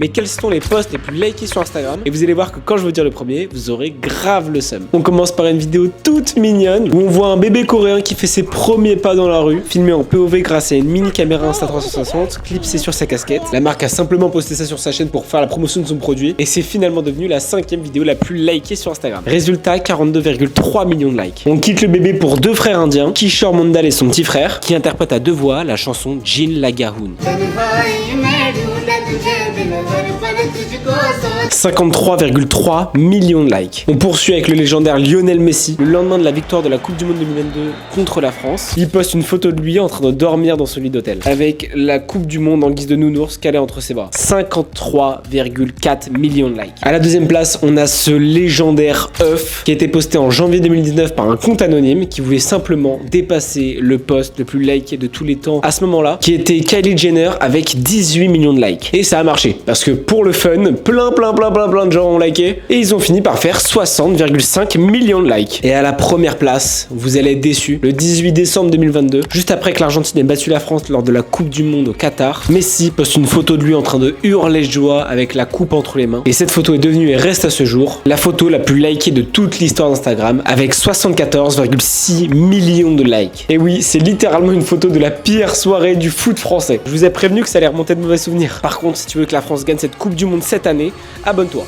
Mais quels sont les posts les plus likés sur Instagram? Et vous allez voir que quand je vais dire le premier, vous aurez grave le seum. On commence par une vidéo toute mignonne où on voit un bébé coréen qui fait ses premiers pas dans la rue, filmé en POV grâce à une mini caméra Insta360 clipsée sur sa casquette. La marque a simplement posté ça sur sa chaîne pour faire la promotion de son produit et c'est finalement devenu la 5e vidéo la plus likée sur Instagram. Résultat, 42,3 millions de likes. On quitte le bébé pour deux frères indiens, Kishore Mondal et son petit frère, qui interprètent à deux voix la chanson Jin Lagahoon. 53,3 millions de likes. On poursuit avec le légendaire Lionel Messi. Le lendemain de la victoire de la Coupe du Monde 2022 contre la France, il poste une photo de lui en train de dormir dans son lit d'hôtel, avec la Coupe du Monde en guise de nounours calée entre ses bras. 53,4 millions de likes. À la deuxième place, on a ce légendaire œuf qui a été posté en janvier 2019 par un compte anonyme qui voulait simplement dépasser le post le plus liké de tous les temps à ce moment-là, qui était Kylie Jenner avec 18 millions de likes. Et ça a marché, parce que pour le fun, plein de gens ont liké, et ils ont fini par faire 60,5 millions de likes. Et à la première place, vous allez être déçus, le 18 décembre 2022, juste après que l'Argentine ait battu la France lors de la Coupe du Monde au Qatar, Messi poste une photo de lui en train de hurler de joie avec la coupe entre les mains. Et cette photo est devenue et reste à ce jour la photo la plus likée de toute l'histoire d'Instagram, avec 74,6 millions de likes. Et oui, c'est littéralement une photo de la pire soirée du foot français. Je vous ai prévenu que ça allait remonter de mauvais souvenirs. Par contre, si tu veux que la France gagne cette Coupe du Monde cette année, abonne-toi.